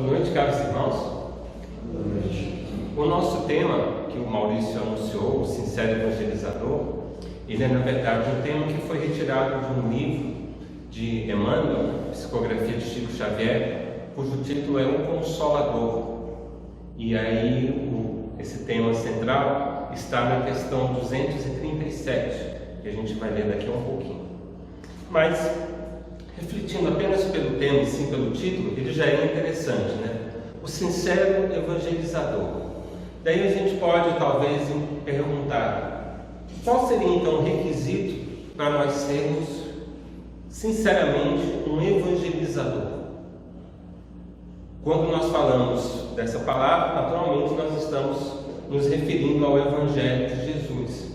Boa noite, caros irmãos. Boa noite. O nosso tema, que o Maurício anunciou, o Sincero Evangelizador, ele é, na verdade, um tema que foi retirado de um livro de Emmanuel, Psicografia de Chico Xavier, cujo título é O Consolador. E aí, esse tema central está na questão 237, que a gente vai ler daqui a um pouquinho. Mas, refletindo apenas pelo tema e sim pelo título, ele já é interessante, né? O sincero evangelizador. Daí a gente pode talvez perguntar: qual seria então o requisito para nós sermos sinceramente um evangelizador? Quando nós falamos dessa palavra, naturalmente nós estamos nos referindo ao Evangelho de Jesus.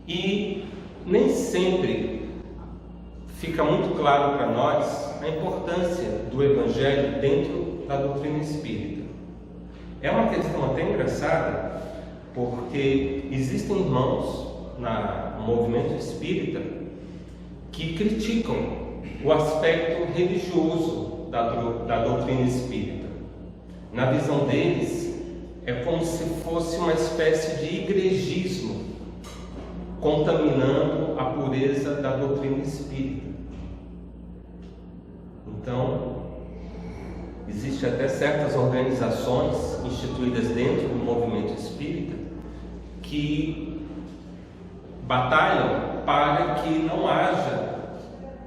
E nem sempre fica muito claro para nós a importância do Evangelho dentro da doutrina espírita. É uma questão até engraçada, porque existem irmãos no movimento espírita que criticam o aspecto religioso da doutrina espírita. Na visão deles, é como se fosse uma espécie de igrejismo, contaminando a pureza da doutrina espírita. Então, existem até certas organizações instituídas dentro do movimento espírita que batalham para que não haja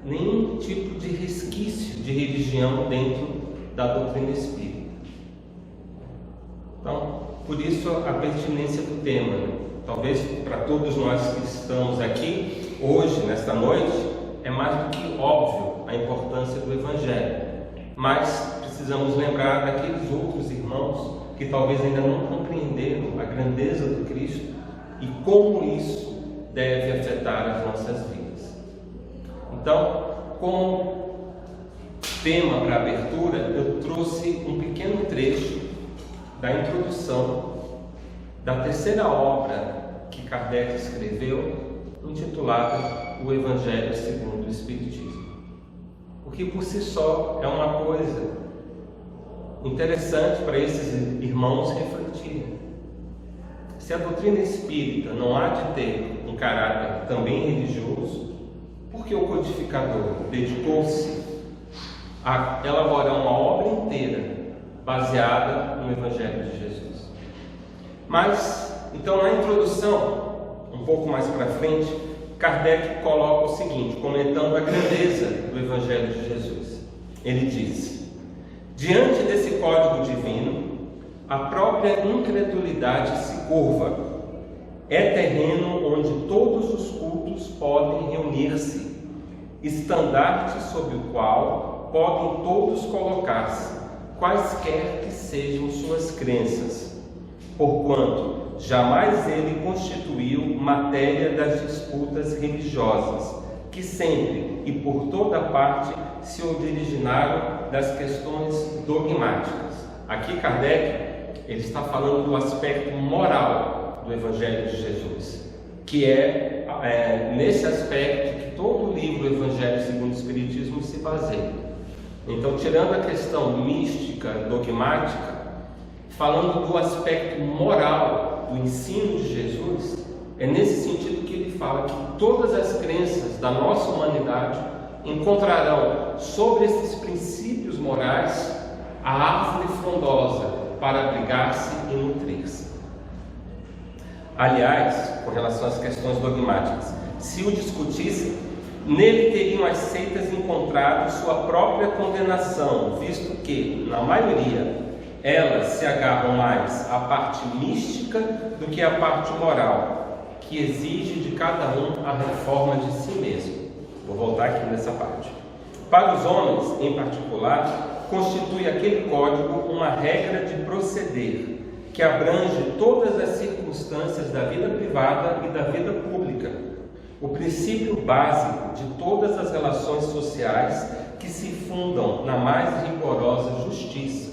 nenhum tipo de resquício de religião dentro da doutrina espírita. Então, por isso a pertinência do tema, né? Talvez para todos nós que estamos aqui hoje, nesta noite, é mais do que óbvio a importância do Evangelho, mas precisamos lembrar daqueles outros irmãos que talvez ainda não compreenderam a grandeza do Cristo e como isso deve afetar as nossas vidas. Então, como tema para a abertura, eu trouxe um pequeno trecho da introdução da terceira obra que Kardec escreveu, intitulada O Evangelho segundo o Espiritismo. O que por si só é uma coisa interessante para esses irmãos refletirem. Se a doutrina espírita não há de ter um caráter também religioso, por que o codificador dedicou-se a elaborar uma obra inteira baseada no Evangelho de Jesus? Mas, então, na introdução, um pouco mais para frente, Kardec coloca o seguinte, comentando a grandeza do Evangelho de Jesus. Ele diz: diante desse código divino, a própria incredulidade se curva. É terreno onde todos os cultos podem reunir-se, estandarte sobre o qual podem todos colocar-se, quaisquer que sejam suas crenças, porquanto jamais ele constituiu matéria das disputas religiosas, que sempre e por toda parte se originaram das questões dogmáticas. Aqui Kardec, ele está falando do aspecto moral do Evangelho de Jesus, que é nesse aspecto que todo o livro Evangelho segundo o Espiritismo se baseia. Então, tirando a questão mística, dogmática, falando do aspecto moral do ensino de Jesus, é nesse sentido que ele fala que todas as crenças da nossa humanidade encontrarão sobre esses princípios morais a árvore frondosa para abrigar-se e nutrir-se. Aliás, com relação às questões dogmáticas, se o discutissem, nele teriam as seitas encontrado sua própria condenação, visto que, na maioria, elas se agarram mais à parte mística do que à parte moral, que exige de cada um a reforma de si mesmo. Vou voltar aqui nessa parte. Para os homens, em particular, constitui aquele código uma regra de proceder, que abrange todas as circunstâncias da vida privada e da vida pública, o princípio básico de todas as relações sociais que se fundam na mais rigorosa justiça.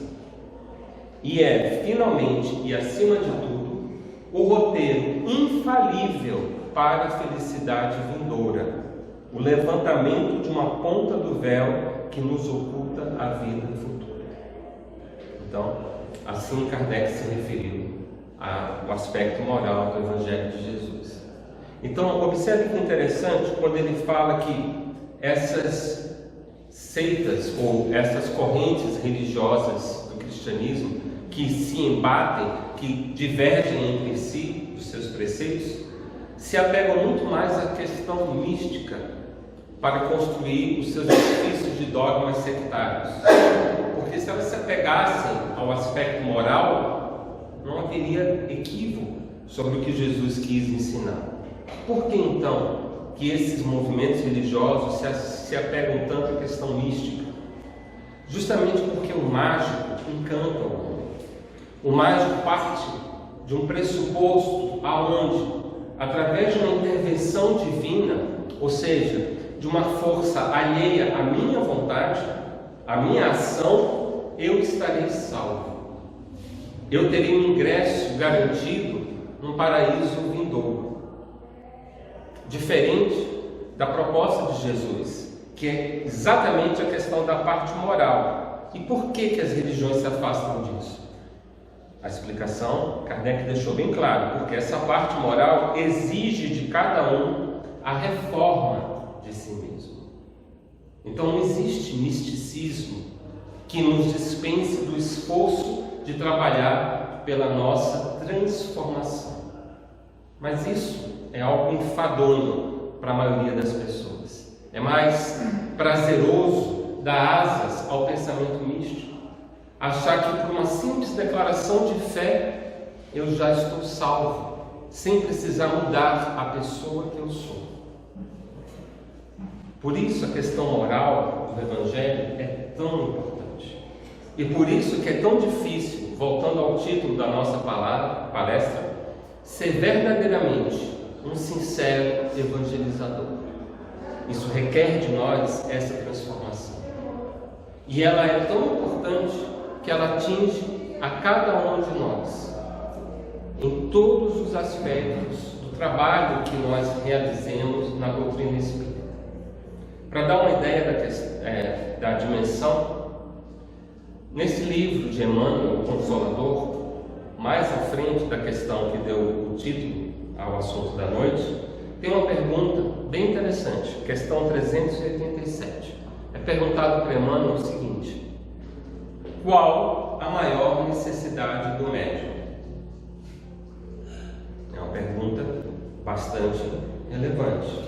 E é, finalmente e acima de tudo, o roteiro infalível para a felicidade vindoura, o levantamento de uma ponta do véu que nos oculta a vida futura. Então, assim Kardec se referiu ao aspecto moral do Evangelho de Jesus. Então, observe que interessante quando ele fala que essas seitas ou essas correntes religiosas do cristianismo que se embatem, que divergem entre si dos seus preceitos, se apegam muito mais à questão mística para construir os seus edifícios de dogmas sectários. Porque se elas se apegassem ao aspecto moral, não haveria equívoco sobre o que Jesus quis ensinar. Por que então que esses movimentos religiosos se apegam tanto à questão mística? Justamente porque o mágico encanta o homem. O mágico parte de um pressuposto aonde, através de uma intervenção divina, ou seja, de uma força alheia à minha vontade, à minha ação, eu estarei salvo. Eu terei um ingresso garantido num paraíso vindouro. Diferente da proposta de Jesus, que é exatamente a questão da parte moral. E por que as religiões se afastam disso? A explicação, Kardec deixou bem claro, porque essa parte moral exige de cada um a reforma de si mesmo. Então não existe misticismo que nos dispense do esforço de trabalhar pela nossa transformação. Mas isso é algo enfadonho para a maioria das pessoas. É mais prazeroso dar asas ao pensamento místico, achar que por uma simples declaração de fé eu já estou salvo, sem precisar mudar a pessoa que eu sou. Por isso a questão moral do Evangelho é tão importante. E por isso que é tão difícil, voltando ao título da nossa palestra, ser verdadeiramente um sincero evangelizador. Isso requer de nós essa transformação. E ela é tão importante que ela atinge a cada um de nós, em todos os aspectos do trabalho que nós realizemos na doutrina espírita. Para dar uma ideia da dimensão, nesse livro de Emmanuel, o Consolador, mais à frente da questão que deu o título ao assunto da noite, tem uma pergunta bem interessante, questão 387. É perguntado para Emmanuel o seguinte: qual a maior necessidade do médium? É uma pergunta bastante relevante.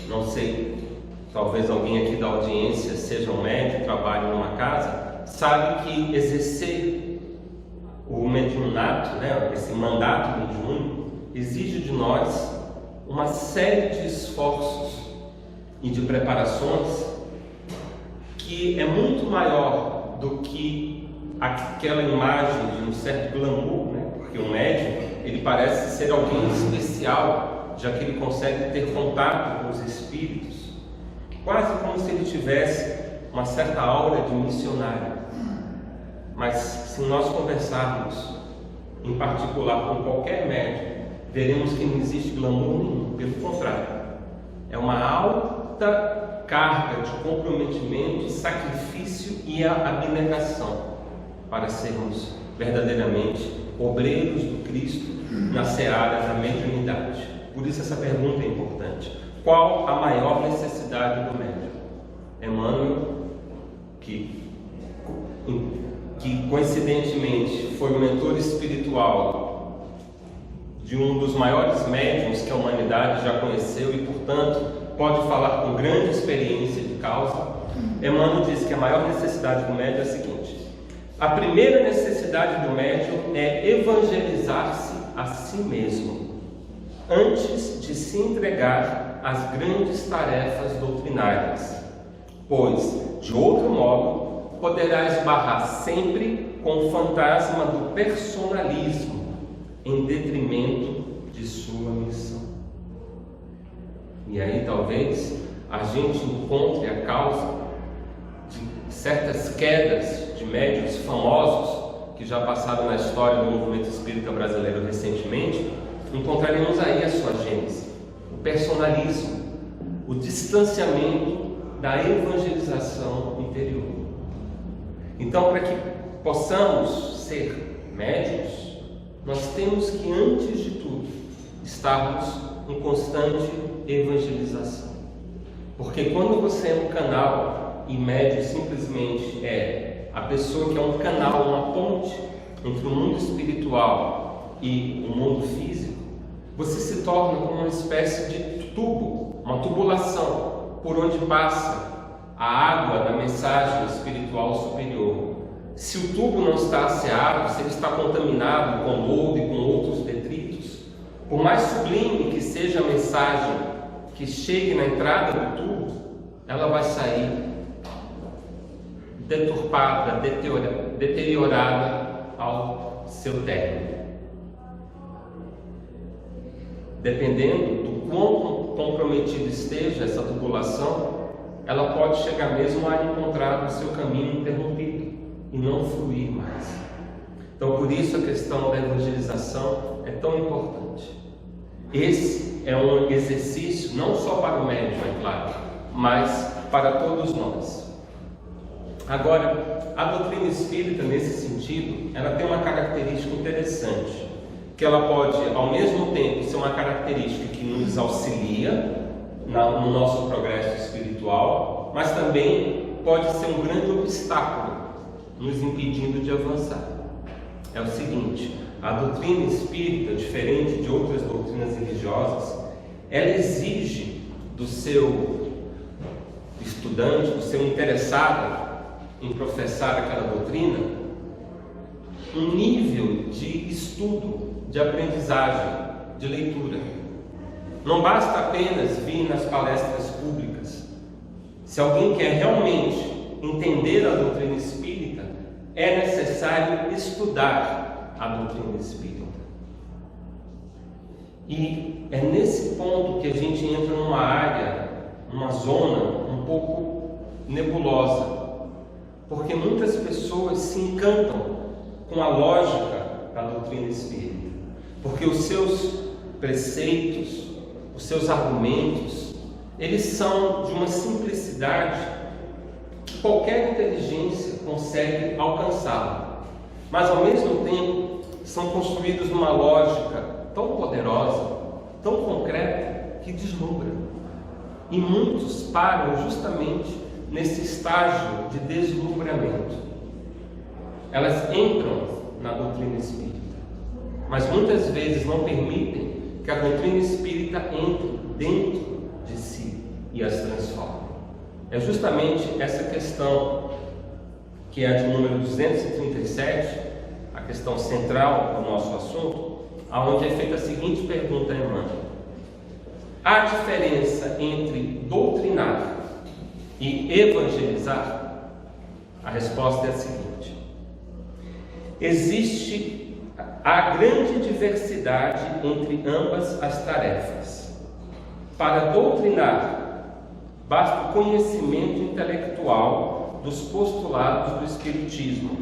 Não sei, talvez alguém aqui da audiência seja um médium, trabalhe numa casa, sabe que exercer o mediunato, esse mandato mediúnico, exige de nós uma série de esforços e de preparações que é muito maior do que aquela imagem de um certo glamour, porque o médium, ele parece ser alguém especial, já que ele consegue ter contato com os espíritos, quase como se ele tivesse uma certa aura de missionário. Mas se nós conversarmos, em particular com qualquer médium, veremos que não existe glamour nenhum, pelo contrário. É uma alta carga de comprometimento, sacrifício e abnegação para sermos verdadeiramente obreiros do Cristo na seara da mediunidade. Por isso essa pergunta é importante. Qual a maior necessidade do médium? Emmanuel, que coincidentemente foi o mentor espiritual de um dos maiores médiuns que a humanidade já conheceu e, portanto, pode falar com grande experiência de causa, Emmanuel diz que a maior necessidade do médium é a seguinte: a primeira necessidade do médium é evangelizar-se a si mesmo, antes de se entregar às grandes tarefas doutrinárias, pois, de outro modo, poderá esbarrar sempre com o fantasma do personalismo em detrimento de sua missão. E aí talvez a gente encontre a causa de certas quedas de médiuns famosos que já passaram na história do movimento espírita brasileiro recentemente. Encontraremos aí a sua gênese: o personalismo, o distanciamento da evangelização interior. Então, para que possamos ser médiuns, nós temos que, antes de tudo, estarmos em constante evangelização. Porque quando você é um canal, e médium simplesmente é a pessoa que é um canal, uma ponte entre o mundo espiritual e o mundo físico, você se torna como uma espécie de tubo, uma tubulação, por onde passa a água da mensagem espiritual superior. Se o tubo não está asseado, se ele está contaminado com lodo e com outros detritos, por mais sublime que seja a mensagem que chegue na entrada do tubo, ela vai sair deturpada, deteriorada ao seu término. Dependendo do quão comprometida esteja essa tubulação, ela pode chegar mesmo a encontrar o seu caminho interrompido e não fluir mais. Então, por isso a questão da evangelização é tão importante. Esse é um exercício não só para o médium, é claro, mas para todos nós. Agora, a doutrina espírita, nesse sentido, ela tem uma característica interessante, que ela pode, ao mesmo tempo, ser uma característica que nos auxilia no nosso progresso espiritual, mas também pode ser um grande obstáculo, nos impedindo de avançar. É o seguinte: a doutrina espírita, diferente de outras doutrinas religiosas, ela exige do seu estudante, do seu interessado em professar aquela doutrina, um nível de estudo, de aprendizagem, de leitura. Não basta apenas vir nas palestras públicas. Se alguém quer realmente entender a doutrina espírita, é necessário estudar a doutrina espírita. E é nesse ponto que a gente entra numa área, numa zona um pouco nebulosa, porque muitas pessoas se encantam com a lógica da doutrina espírita, porque os seus preceitos, os seus argumentos, eles são de uma simplicidade que qualquer inteligência consegue alcançá-la, mas ao mesmo tempo são construídos numa lógica tão poderosa, tão concreta, que deslumbra. E muitos param justamente nesse estágio de deslumbramento. Elas entram na doutrina espírita, mas muitas vezes não permitem que a doutrina espírita entre dentro de si e as transforme. É justamente essa questão, que é a de número 237, a questão central do nosso assunto, aonde é feita a seguinte pergunta, irmã: há diferença entre doutrinar e evangelizar? A resposta é a seguinte: existe a grande diversidade entre ambas as tarefas. Para doutrinar, basta o conhecimento intelectual dos postulados do Espiritismo.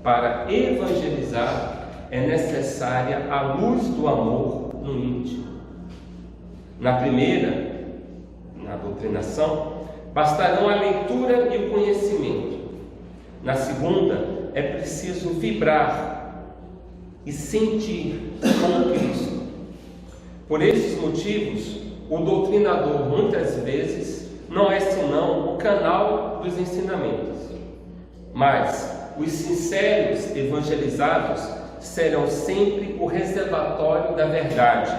Para evangelizar, é necessária a luz do amor no íntimo. Na primeira, na doutrinação, bastarão a leitura e o conhecimento. Na segunda, é preciso vibrar e sentir com Cristo. Por estes motivos, o doutrinador muitas vezes não é senão o canal dos ensinamentos, mas os sinceros evangelizados serão sempre o reservatório da verdade,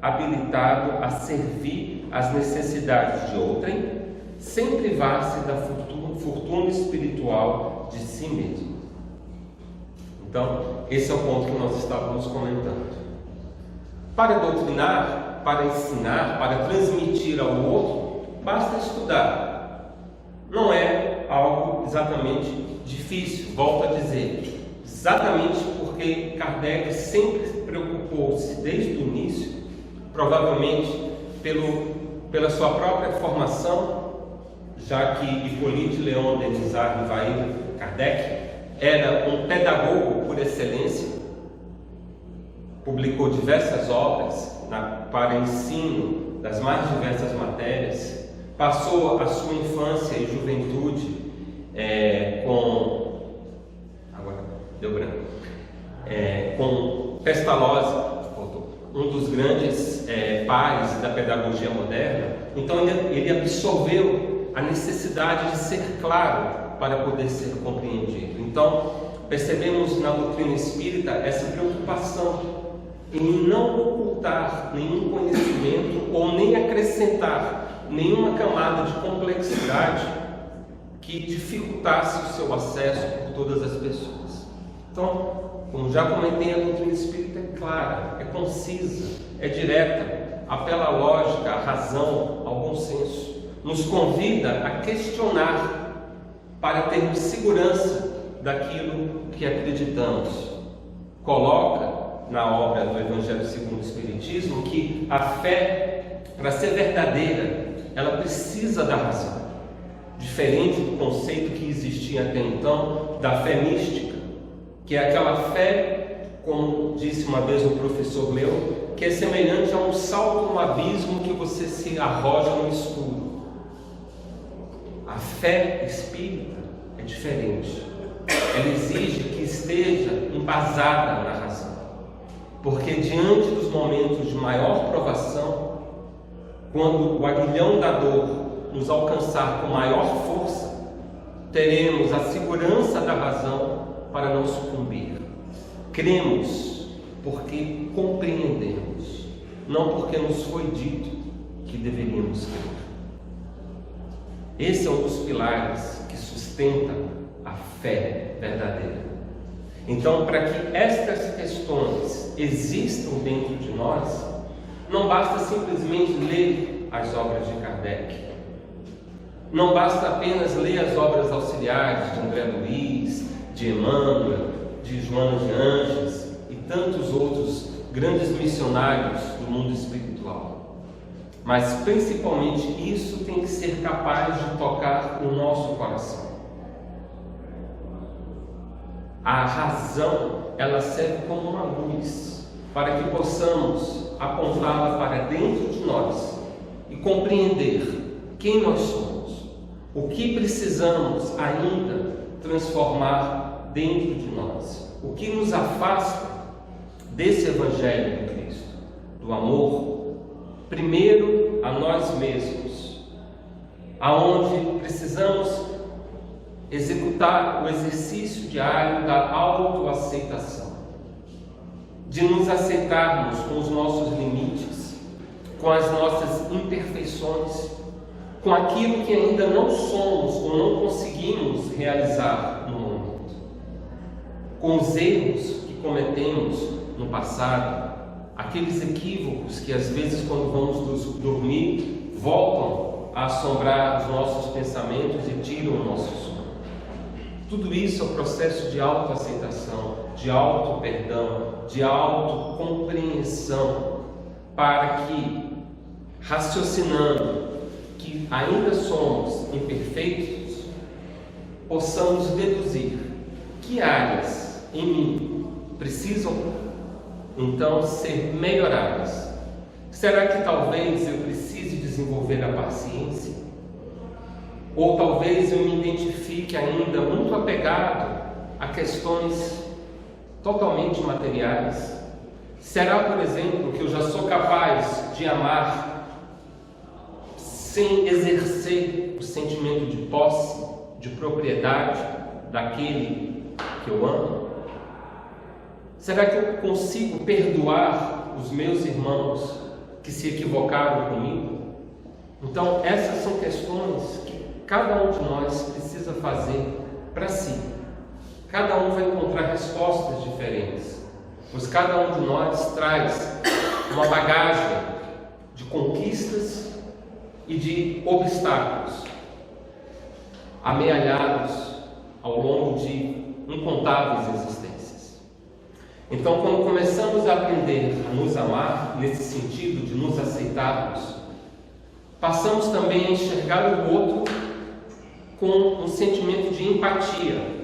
habilitado a servir às necessidades de outrem, sem privar-se da fortuna espiritual de si mesmo. Então, esse é o ponto que nós estávamos comentando. Para doutrinar, para ensinar, para transmitir ao outro, basta estudar. Não é algo exatamente difícil, volto a dizer, exatamente porque Kardec sempre preocupou-se desde o início, provavelmente pela sua própria formação, já que Hippolyte Léon Denis Rivail Kardec era um pedagogo por excelência, publicou diversas obras para ensino das mais diversas matérias, passou a sua infância e juventude com deu branco, com Pestalozzi, um dos grandes pares da pedagogia moderna. Então ele absorveu a necessidade de ser claro para poder ser compreendido. Então percebemos na doutrina espírita essa preocupação em não ocultar nenhum conhecimento ou nem acrescentar nenhuma camada de complexidade que dificultasse o seu acesso por todas as pessoas. Então, como já comentei, a doutrina espírita é clara, é concisa, é direta, apela à lógica, à razão, ao bom senso, nos convida a questionar para termos segurança daquilo que acreditamos. Coloca na obra do Evangelho segundo o Espiritismo que a fé, para ser verdadeira, ela precisa da razão, diferente do conceito que existia até então da fé mística, que é aquela fé, como disse uma vez um professor meu, que é semelhante a um salto no abismo que você se arroja no escuro. A fé espírita é diferente. Ela exige que esteja embasada na razão, porque diante dos momentos de maior provação, quando o aguilhão da dor nos alcançar com maior força, teremos a segurança da razão para não sucumbir. Cremos porque compreendemos, não porque nos foi dito que deveríamos crer. Esse é um dos pilares que sustenta a fé verdadeira. Então, para que estas questões existam dentro de nós, não basta simplesmente ler as obras de Kardec, não basta apenas ler as obras auxiliares de André Luiz, de Emmanuel, de Joana de Ângeles e tantos outros grandes missionários do mundo espiritual. Mas principalmente isso tem que ser capaz de tocar o nosso coração. A razão, ela serve como uma luz para que possamos apontá-la para dentro de nós e compreender quem nós somos, o que precisamos ainda transformar dentro de nós, o que nos afasta desse Evangelho de Cristo, do amor, primeiro a nós mesmos, aonde precisamos executar o exercício diário da autoaceitação, de nos aceitarmos com os nossos limites, com as nossas imperfeições, com aquilo que ainda não somos ou não conseguimos realizar no momento, com os erros que cometemos no passado, aqueles equívocos que às vezes quando vamos dormir voltam a assombrar os nossos pensamentos e tiram o nosso sono. Tudo isso é um processo de autoaceitação, de auto-perdão, de autocompreensão, para que, raciocinando que ainda somos imperfeitos, possamos deduzir que áreas em mim precisam então ser melhoradas. Será que talvez eu precise desenvolver a paciência? Ou talvez eu me identifique ainda muito apegado a questões totalmente materiais? Será, por exemplo, que eu já sou capaz de amar sem exercer o sentimento de posse, de propriedade daquele que eu amo? Será que eu consigo perdoar os meus irmãos que se equivocaram comigo? Então, essas são questões que cada um de nós precisa fazer para si. Cada um vai encontrar respostas diferentes, pois cada um de nós traz uma bagagem de conquistas e de obstáculos amealhados ao longo de incontáveis existências. Então, quando começamos a aprender a nos amar, nesse sentido de nos aceitarmos, passamos também a enxergar o outro com um sentimento de empatia,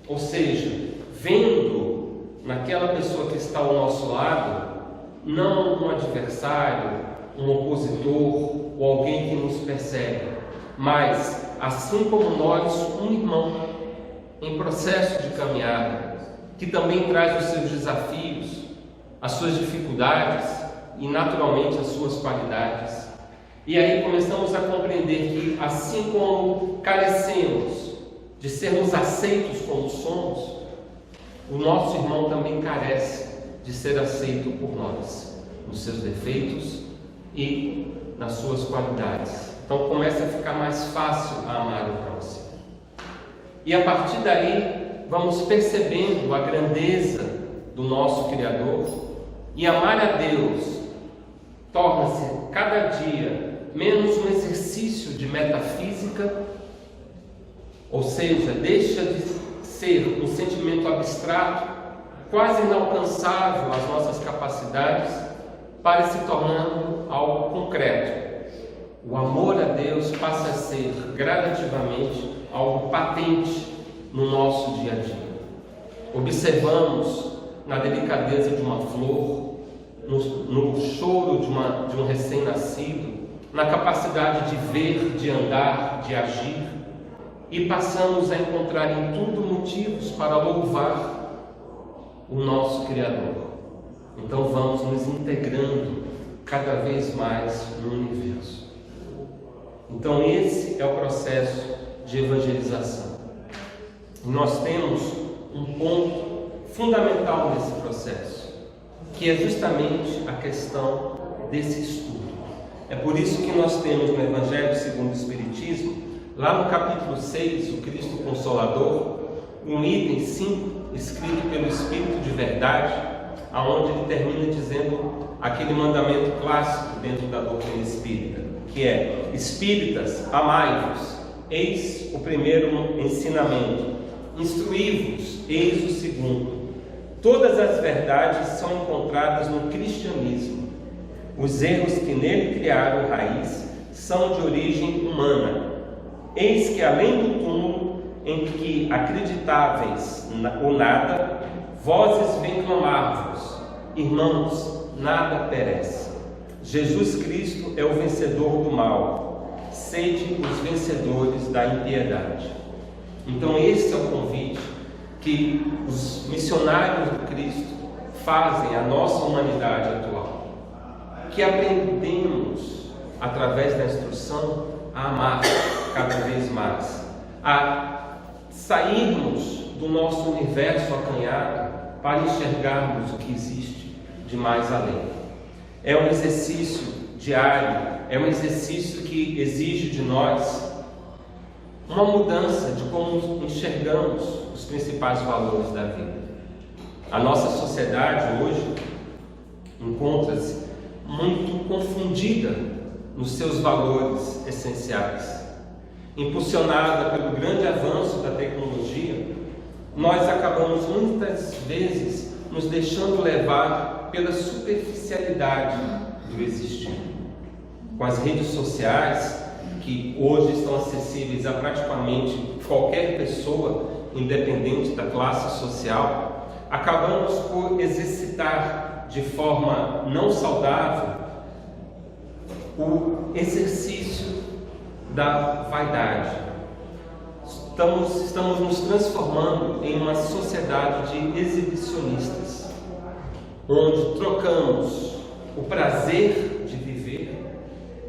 ou seja, vendo naquela pessoa que está ao nosso lado, não um adversário, um opositor ou alguém que nos persegue, mas, assim como nós, um irmão em processo de caminhada, que que também traz os seus desafios, as suas dificuldades e naturalmente as suas qualidades. E aí começamos a compreender que, assim como carecemos de sermos aceitos como somos, o nosso irmão também carece de ser aceito por nós, nos seus defeitos e nas suas qualidades. Então começa a ficar mais fácil a amar o próximo. E a partir daí vamos percebendo a grandeza do nosso Criador, e amar a Deus torna-se cada dia menos um exercício de metafísica, ou seja, deixa de ser um sentimento abstrato, quase inalcançável às nossas capacidades, para se tornando algo concreto. O amor a Deus passa a ser gradativamente algo patente no nosso dia a dia. Observamos na delicadeza de uma flor, no choro de um recém-nascido, na capacidade de ver, de andar, de agir, e passamos a encontrar em tudo motivos para louvar o nosso Criador. Então vamos nos integrando cada vez mais no universo. Então esse é o processo de evangelização. E nós temos um ponto fundamental nesse processo, que é justamente a questão desse estudo. É por isso que nós temos no Evangelho segundo o Espiritismo, lá no capítulo 6, o Cristo Consolador, um item 5, escrito pelo Espírito de Verdade, aonde ele termina dizendo aquele mandamento clássico dentro da doutrina espírita, que é: espíritas, amai-vos, eis o primeiro ensinamento, instruí-vos, eis o segundo. Todas as verdades são encontradas no cristianismo. Os erros que nele criaram raiz são de origem humana. Eis que além do túmulo em que acreditáveis o nada, vozes vêm clamar-vos: irmãos, nada perece. Jesus Cristo é o vencedor do mal. Sede os vencedores da impiedade. Então esse é o convite que os missionários do Cristo fazem à nossa humanidade atual, que aprendemos através da instrução a amar cada vez mais, a sairmos do nosso universo acanhado para enxergarmos o que existe de mais além. É um exercício diário, é um exercício que exige de nós uma mudança de como enxergamos os principais valores da vida. A nossa sociedade hoje encontra-se muito confundida nos seus valores essenciais. Impulsionada pelo grande avanço da tecnologia, nós acabamos muitas vezes nos deixando levar pela superficialidade do existir. Com as redes sociais, que hoje estão acessíveis a praticamente qualquer pessoa, independente da classe social, acabamos por exercitar de forma não saudável o exercício da vaidade. Estamos nos transformando em uma sociedade de exibicionistas, onde trocamos o prazer de viver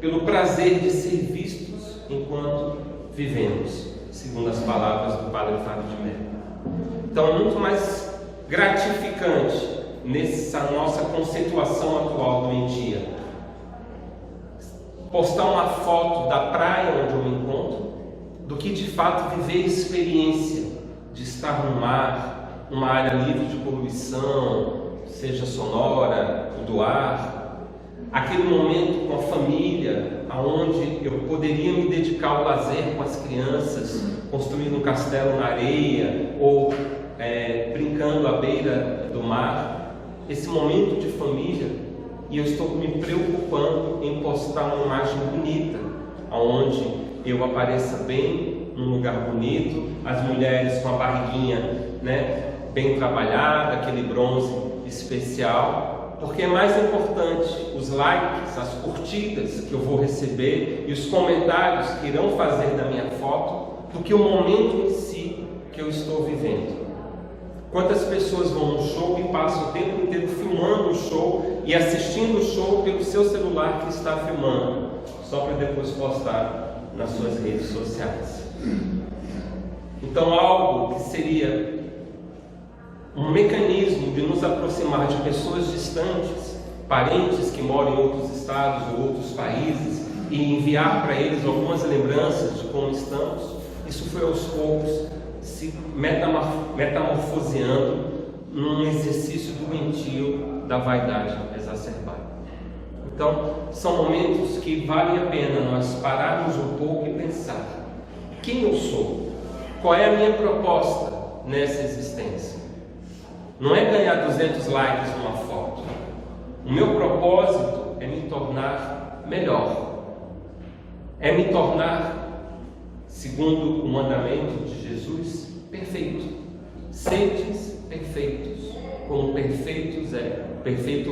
pelo prazer de ser vistos enquanto vivemos, segundo as palavras do Padre Fábio de Mello. Então é muito mais gratificante nessa nossa conceituação atual doentia postar uma foto da praia onde eu me encontro, do que de fato viver a experiência de estar no mar, numa área livre de poluição, seja sonora, do ar, aquele momento com a família, aonde eu poderia me dedicar ao lazer com as crianças, construindo um castelo na areia ou brincando à beira do mar. Esse momento de família, e eu estou me preocupando em postar uma imagem bonita, aonde eu apareça bem, num lugar bonito, as mulheres com a barriguinha, bem trabalhada, aquele bronze especial, porque é mais importante os likes, as curtidas que eu vou receber e os comentários que irão fazer da minha foto, do que o momento em si que eu estou vivendo. Quantas pessoas vão no show e passam o tempo inteiro filmando o show e assistindo o show pelo seu celular que está filmando, só para depois postar nas suas redes sociais. Então, algo que seria um mecanismo de nos aproximar de pessoas distantes, parentes que moram em outros estados ou outros países, e enviar para eles algumas lembranças de como estamos, isso foi aos poucos se metamorfoseando num exercício doentio da vaidade exacerbada. Então, são momentos que vale a pena nós pararmos um pouco e pensar: quem eu sou? Qual é a minha proposta nessa existência? Não é ganhar 200 likes numa foto. O meu propósito é me tornar melhor. É me tornar, segundo o mandamento de Jesus, perfeito. Sedes perfeitos, como perfeito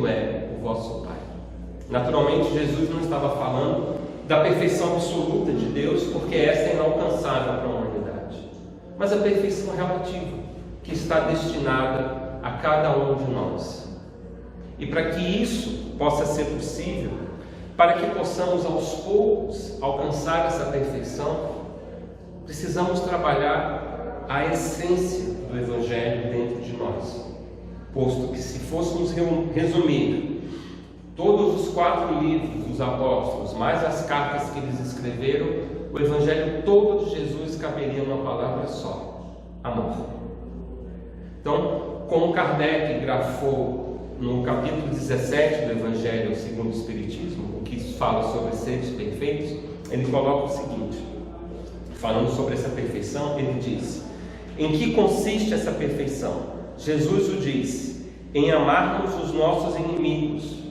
é o vosso Pai. Naturalmente, Jesus não estava falando da perfeição absoluta de Deus, porque essa é inalcançável para a humanidade, mas a perfeição relativa, que está destinada a cada um de nós. E para que isso possa ser possível, para que possamos aos poucos alcançar essa perfeição, precisamos trabalhar a essência do Evangelho dentro de nós, posto que, se fôssemos resumir todos os 4 livros dos apóstolos, mais as cartas que eles escreveram, o Evangelho todo de Jesus caberia numa palavra só: amor. Então, como Kardec grafou no capítulo 17 do Evangelho segundo o Espiritismo, o que fala sobre seres perfeitos, ele coloca o seguinte, falando sobre essa perfeição, ele diz: em que consiste essa perfeição? Jesus o diz: em amarmos os nossos inimigos,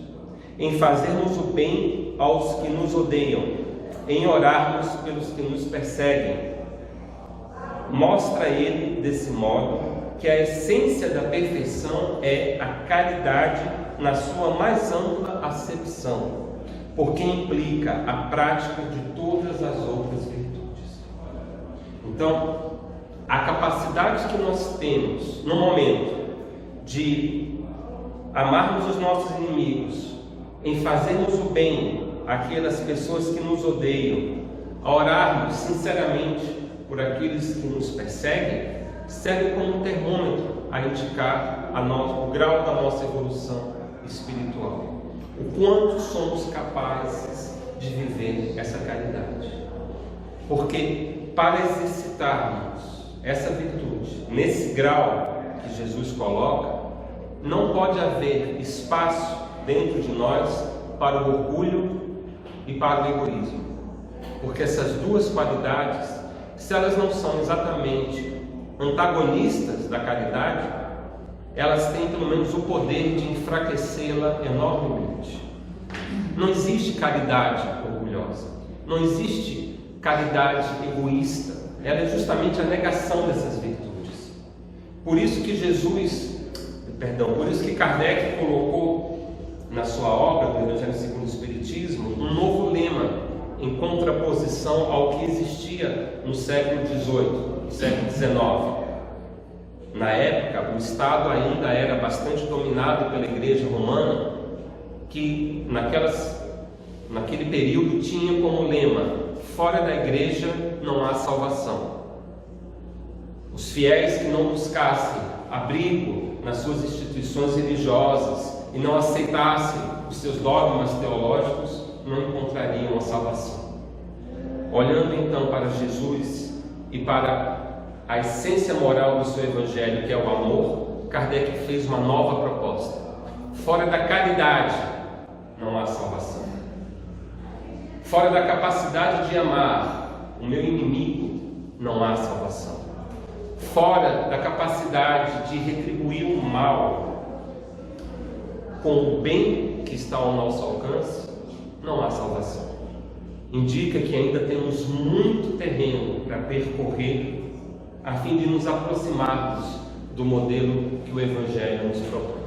em fazermos o bem aos que nos odeiam, em orarmos pelos que nos perseguem. Mostra ele, desse modo, que a essência da perfeição é a caridade na sua mais ampla acepção, porque implica a prática de todas as outras virtudes. Então, a capacidade que nós temos no momento de amarmos os nossos inimigos, em fazermos o bem àquelas pessoas que nos odeiam, a orarmos sinceramente por aqueles que nos perseguem, serve como um termômetro a indicar o grau da nossa evolução espiritual. O quanto somos capazes de viver essa caridade. Porque para exercitarmos essa virtude nesse grau que Jesus coloca, não pode haver espaço dentro de nós para o orgulho e para o egoísmo. Porque essas duas qualidades, se elas não são exatamente antagonistas da caridade, elas têm pelo menos o poder de enfraquecê-la enormemente. Não existe caridade orgulhosa, não existe caridade egoísta, ela é justamente a negação dessas virtudes. Por isso que por isso que Kardec colocou na sua obra do Evangelho segundo o Espiritismo um novo lema em contraposição ao que existia no século XVIII, século XIX. Na época, o Estado ainda era bastante dominado pela Igreja Romana, que naquele período tinha como lema: fora da Igreja não há salvação. Os fiéis que não buscassem abrigo nas suas instituições religiosas e não aceitassem os seus dogmas teológicos não encontrariam a salvação. Olhando então para Jesus e para a essência moral do seu Evangelho, que é o amor, Kardec fez uma nova proposta: fora da caridade não há salvação. Fora da capacidade de amar o meu inimigo não há salvação. Fora da capacidade de retribuir o mal com o bem que está ao nosso alcance, não há salvação. Indica que ainda temos muito terreno para percorrer a fim de nos aproximarmos do modelo que o Evangelho nos propõe.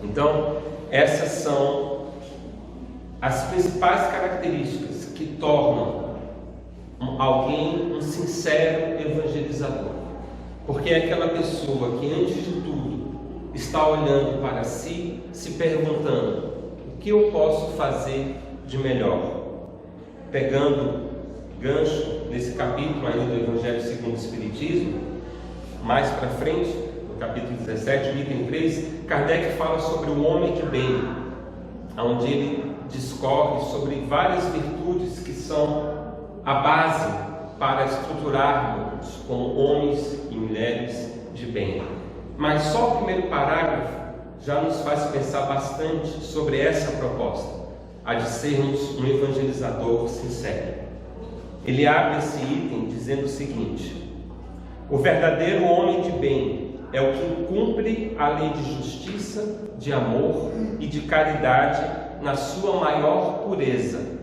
Então, essas são as principais características que tornam alguém um sincero evangelizador. porque é aquela pessoa que, antes de tudo, está olhando para si, se perguntando: o que eu posso fazer de melhor? Pegando gancho nesse capítulo ainda do Evangelho segundo o Espiritismo, mais para frente, no capítulo 17, item 3, Kardec fala sobre o homem de bem, onde ele discorre sobre várias virtudes que são a base para estruturarmos como homens e mulheres de bem. Mas só o primeiro parágrafo já nos faz pensar bastante sobre essa proposta, a de sermos um evangelizador sincero. Ele abre esse item dizendo o seguinte: o verdadeiro homem de bem é o que cumpre a lei de justiça, de amor e de caridade na sua maior pureza.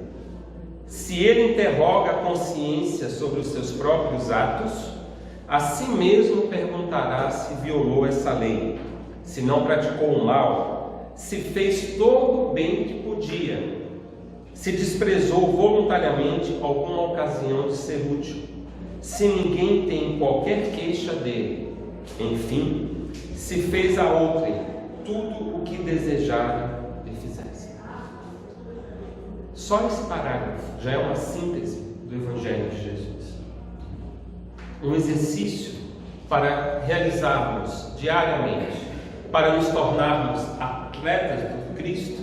Se ele interroga a consciência sobre os seus próprios atos, a si mesmo perguntará se violou essa lei, se não praticou o mal, se fez todo o bem que podia, se desprezou voluntariamente alguma ocasião de ser útil, se ninguém tem qualquer queixa dele, enfim, se fez a outrem tudo o que desejara lhe fizesse. Só esse parágrafo já é uma síntese do Evangelho de Jesus. Um exercício para realizarmos diariamente, para nos tornarmos atletas do Cristo.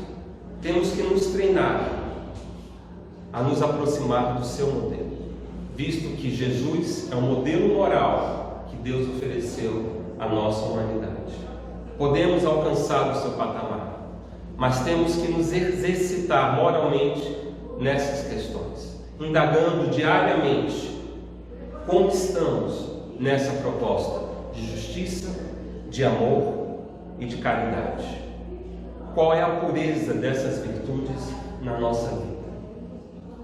Temos que nos treinar a nos aproximar do seu modelo, visto que Jesus é o modelo moral que Deus ofereceu à nossa humanidade. Podemos alcançar o seu patamar, mas temos que nos exercitar moralmente nessas questões, indagando diariamente como estamos nessa proposta de justiça, de amor e de caridade. Qual é a pureza dessas virtudes na nossa vida?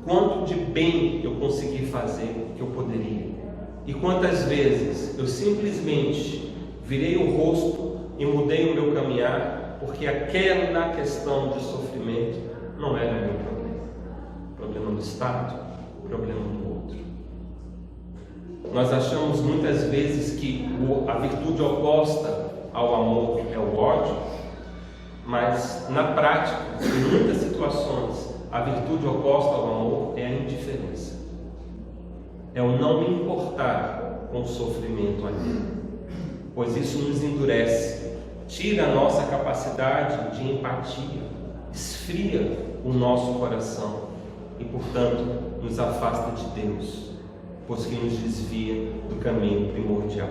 Quanto de bem eu consegui fazer que eu poderia? E quantas vezes eu simplesmente virei o rosto e mudei o meu caminhar porque aquela questão de sofrimento não era meu problema. Problema do Estado, problema do outro. Nós achamos muitas vezes que a virtude oposta ao amor é o ódio, mas na prática, em muitas situações, a virtude oposta ao amor é a indiferença. É o não me importar com o sofrimento alheio, pois isso nos endurece, tira a nossa capacidade de empatia, esfria o nosso coração e, portanto, nos afasta de Deus, pois que nos desvia do caminho primordial.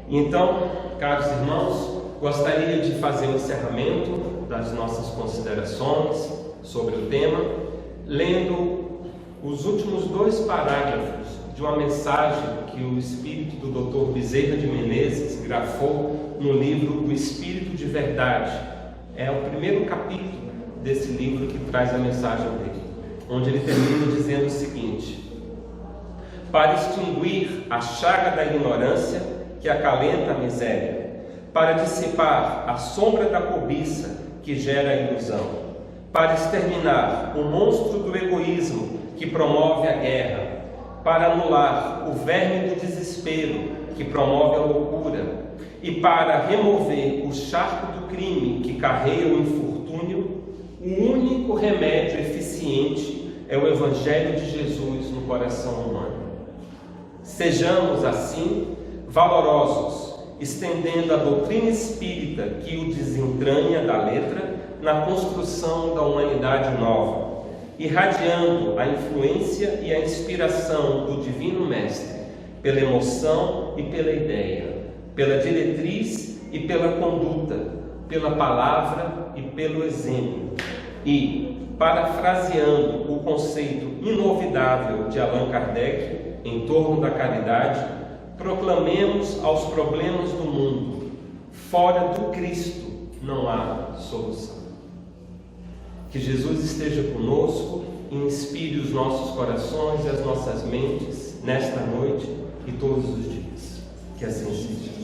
Então, caros irmãos, gostaria de fazer o encerramento das nossas considerações sobre o tema, lendo os últimos 2 parágrafos de uma mensagem que o espírito do Dr. Bezerra de Menezes grafou no livro O Espírito de Verdade. É o primeiro capítulo desse livro que traz a mensagem dele, onde ele termina dizendo o seguinte: para extinguir a chaga da ignorância que acalenta a miséria, para dissipar a sombra da cobiça que gera a ilusão, para exterminar o monstro do egoísmo que promove a guerra, para anular o verme do desespero que promove a loucura e para remover o charco do crime que carrega o infortúnio, o único remédio eficiente é o Evangelho de Jesus no coração humano. Sejamos, assim, valorosos, estendendo a doutrina espírita que o desentranha da letra na construção da humanidade nova, irradiando a influência e a inspiração do Divino Mestre pela emoção e pela ideia, pela diretriz e pela conduta, pela palavra e pelo exemplo. E, parafraseando o conceito inovidável de Allan Kardec em torno da caridade, proclamemos aos problemas do mundo: fora do Cristo não há solução. Que Jesus esteja conosco e inspire os nossos corações e as nossas mentes nesta noite e todos os dias. Que assim seja.